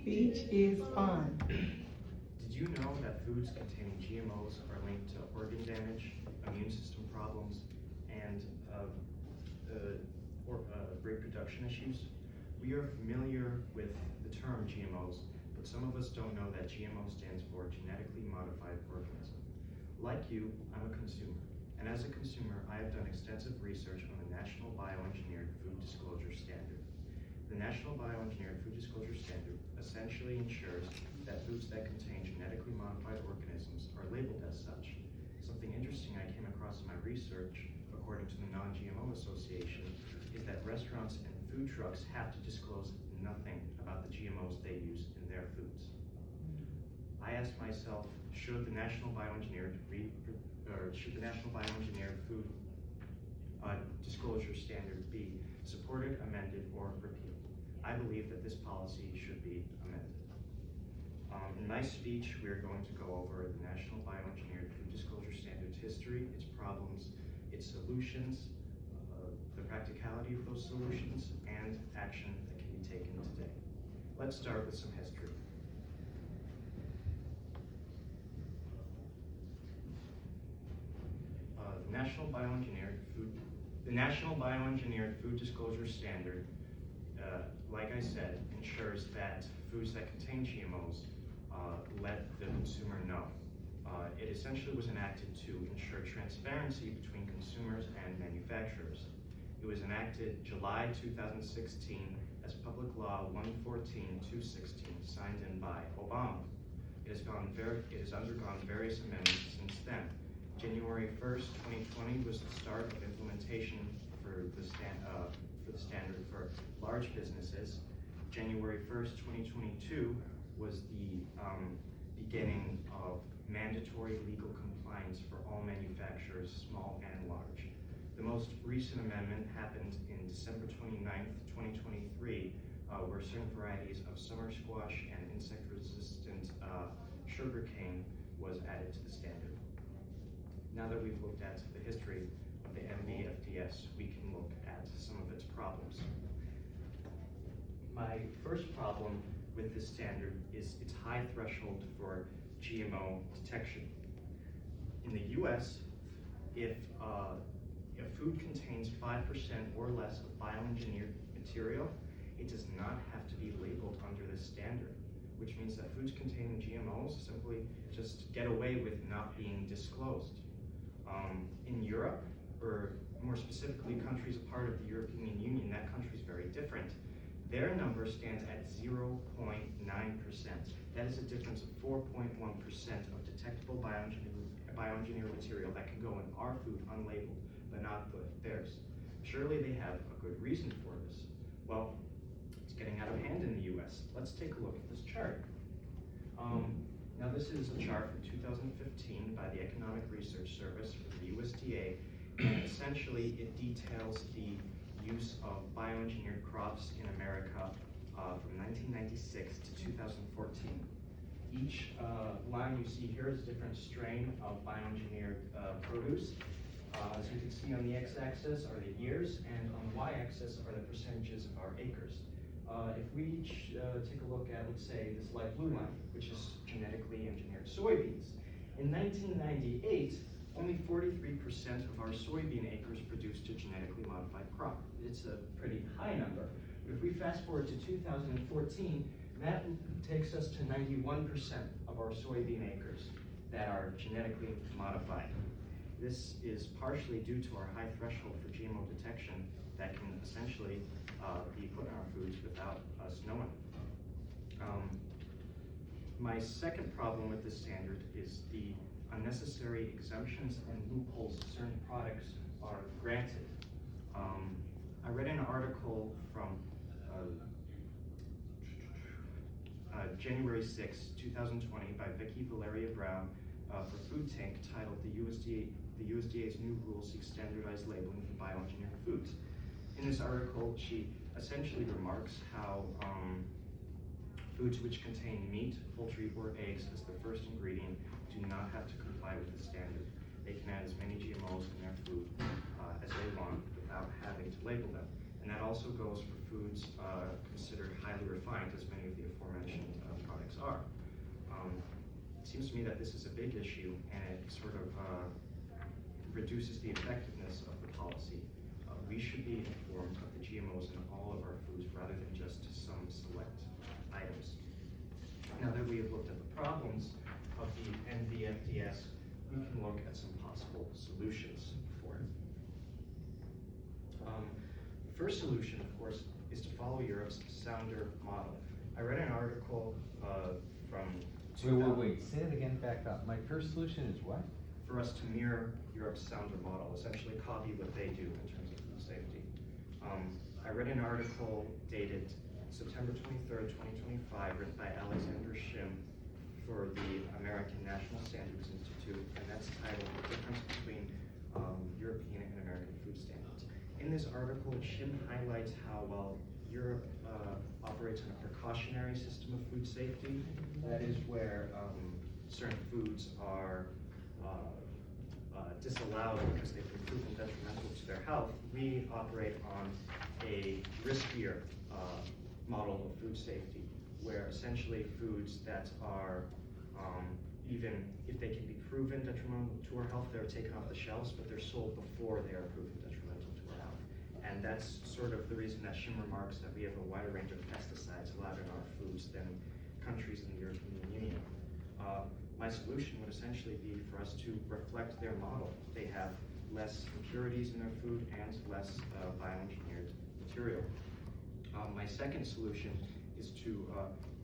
speech is on. Did you know that foods containing GMOs are linked to organ damage, immune system problems, and reproduction issues? We are familiar with the term GMOs, but some of us don't know that GMO stands for genetically modified organism. Like you, I'm a consumer, and as a consumer, I have done extensive research on the National Bioengineered Food Disclosure Standard. The National Bioengineered Food Disclosure Standard essentially ensures that foods that contain genetically modified organisms are labeled as such. Something interesting I came across in my research, according to the Non-GMO Association, is that restaurants and food trucks have to disclose nothing about the GMOs they use in their foods. I asked myself, should the National Bioengineered Food Disclosure Standard be supported, amended, or repealed? I believe that this policy should be amended. In my speech, we are going to go over the National Bioengineered Food Disclosure Standard's history, its problems, its solutions, the practicality of those solutions, and action that can be taken today. Let's start with some history. The National Bioengineered Food Disclosure Standard, like I said, ensures that foods that contain GMOs let the consumer know. It essentially was enacted to ensure transparency between consumers and manufacturers. It was enacted July 2016 as Public Law 114-216, signed in by Obama. It has undergone various amendments since then. January 1st, 2020 was the start of implementation for the standard for large businesses. January 1st, 2022 was the beginning of mandatory legal compliance for all manufacturers, small and large. The most recent amendment happened in December 29th, 2023, where certain varieties of summer squash and insect-resistant sugarcane was added to the standard. Now that we've looked at the history of the NBFDS, we can look at some of its problems. My first problem with this standard is its high threshold for GMO detection. In the US, if food contains 5% or less of bioengineered material, it does not have to be labeled under this standard, which means that foods containing GMOs simply just get away with not being disclosed. In Europe, or more specifically countries a part of the European Union, that country is very different. Their number stands at 0.9%. That is a difference of 4.1% of detectable bioengineered material that can go in our food unlabeled, but not theirs. Surely they have a good reason for this. Well, it's getting out of hand in the US. Let's take a look at this chart. Now this is a chart from 2015 by the Economic Research Service for the USDA, and essentially it details the use of bioengineered crops in America from 1996 to 2014. Each line you see here is a different strain of bioengineered produce. As you can see, on the x-axis are the years, and on the y-axis are the percentages of our acres. If we take a look at, let's say, this light blue line, which is genetically engineered soybeans. In 1998, only 43% of our soybean acres produced a genetically modified crop. It's a pretty high number. But if we fast forward to 2014, that takes us to 91% of our soybean acres that are genetically modified. This is partially due to our high threshold for GMO detection that can essentially be put in our foods without us knowing. My second problem with this standard is the unnecessary exemptions and loopholes certain products are granted. I read an article from January 6, 2020 by Vicki Valeria Brown for Food Tank, titled the USDA's New Rules Seek Standardized Labeling for Bioengineered Foods. In this article, she essentially remarks how foods which contain meat, poultry, or eggs as the first ingredient do not have to comply with the standard. They can add as many GMOs in their food as they want without having to label them. And that also goes for foods considered highly refined, as many of the aforementioned seems to me that this is a big issue, and it sort of reduces the effectiveness of the policy. We should be informed of the GMOs in all of our foods rather than just some select items. Now that we have looked at the problems of the NBFDS, we can look at some possible solutions for it. The first solution, of course, is to follow Europe's sounder model. I read an article from Wait, say it again, back up. My first solution is what? For us to mirror Europe's sounder model, essentially copy what they do in terms of food safety. I read an article dated September 23rd, 2025, written by Alexander Shim for the American National Standards Institute, and that's titled The Difference Between European and American Food Standards. In this article, Shim highlights how while Europe operates on a precautionary system of food safety, that is where certain foods are disallowed because they've been proven detrimental to their health. We operate on a riskier model of food safety, where essentially foods that are, even if they can be proven detrimental to our health, they're taken off the shelves, but they're sold before they are proven detrimental to our health. And that's sort of the reason that Shim remarks that we have a wider range of pesticides allowed in our foods than countries in the European Union. My solution would essentially be for us to reflect their model. They have less impurities in their food and less bioengineered material. My second solution is to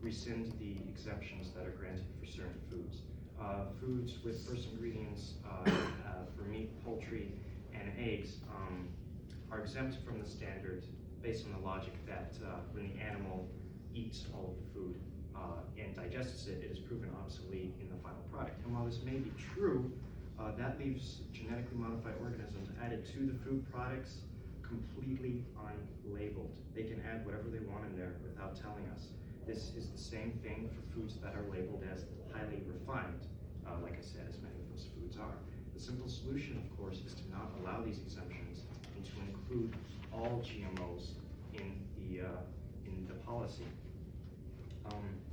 rescind the exemptions that are granted for certain foods. Foods with first ingredients for meat, poultry, and eggs are exempt from the standard based on the logic that when the animal eats all of the food and digests it, it is proven obsolete in the final product. And while this may be true, that leaves genetically modified organisms added to the food products completely unlabeled. They can add whatever they want in there without telling us. This is the same thing for foods that are labeled as highly refined, like I said, as many of those foods are. The simple solution, of course, is to not allow these exemptions and to include all GMOs in the policy.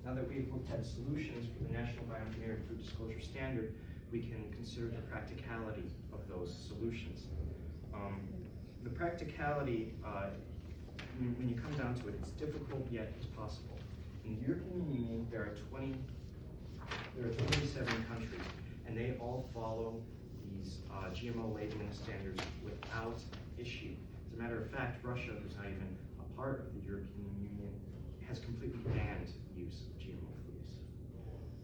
Now that we've looked at solutions for the National Bioengineered Food Disclosure Standard, we can consider the practicality of those solutions. The practicality, when you come down to it, it's difficult yet it's possible. In the European Union, there are 27 countries, and they all follow these GMO labeling standards without issue. As a matter of fact, Russia, who's not even a part of the European Union, has completely banned the use of GMO foods.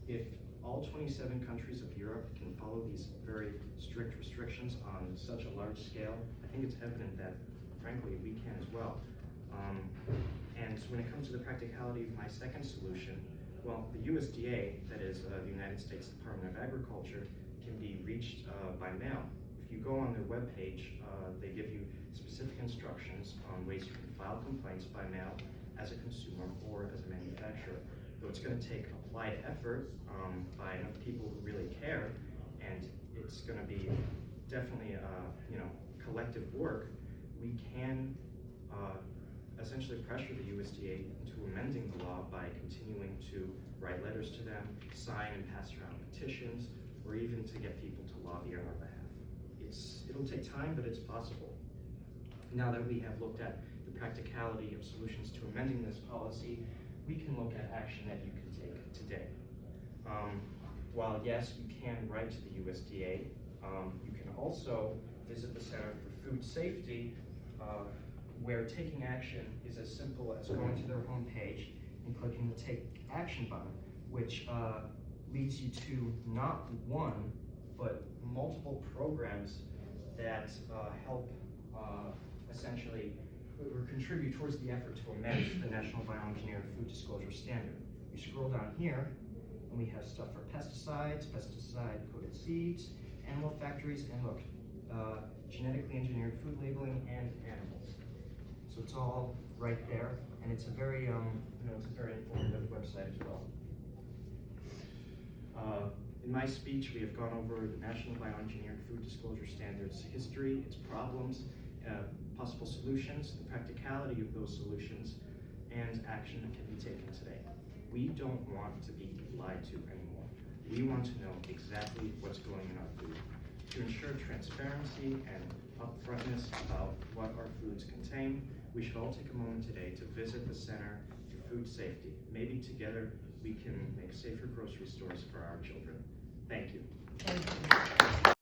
If all 27 countries of Europe can follow these very strict restrictions on such a large scale, I think it's evident that, frankly, we can as well. And when it comes to the practicality of my second solution, well, the USDA, that is the United States Department of Agriculture, can be reached by mail. If you go on their webpage, they give you specific instructions on ways you can file complaints by mail as a consumer or as a manufacturer. Though it's going to take applied effort by enough people who really care, and it's going to be definitely collective work, we can essentially pressure the USDA into amending the law by continuing to write letters to them, sign and pass around petitions, or even to get people to lobby on our behalf. It'll take time, but it's possible. Now that we have looked at the practicality of solutions to amending this policy, we can look at action that you can take today. While yes, you can write to the USDA, you can also visit the Center for Food Safety, where taking action is as simple as going to their homepage and clicking the Take Action button, which leads you to not one, but multiple programs that help essentially or contribute towards the effort to amend the National Bioengineered Food Disclosure Standard. You scroll down here, and we have stuff for pesticides, pesticide-coated seeds, animal factories, and look, genetically engineered food labeling and animals. So it's all right there, and it's a very, it's a very informative website as well. In my speech, we have gone over the National Bioengineered Food Disclosure Standards history, its problems, possible solutions, the practicality of those solutions, and action that can be taken today. We don't want to be lied to anymore. We want to know exactly what's going in our food. To ensure transparency and upfrontness about what our foods contain, we should all take a moment today to visit the Center for Food Safety. Maybe together we can make safer grocery stores for our children. Thank you. Thank you.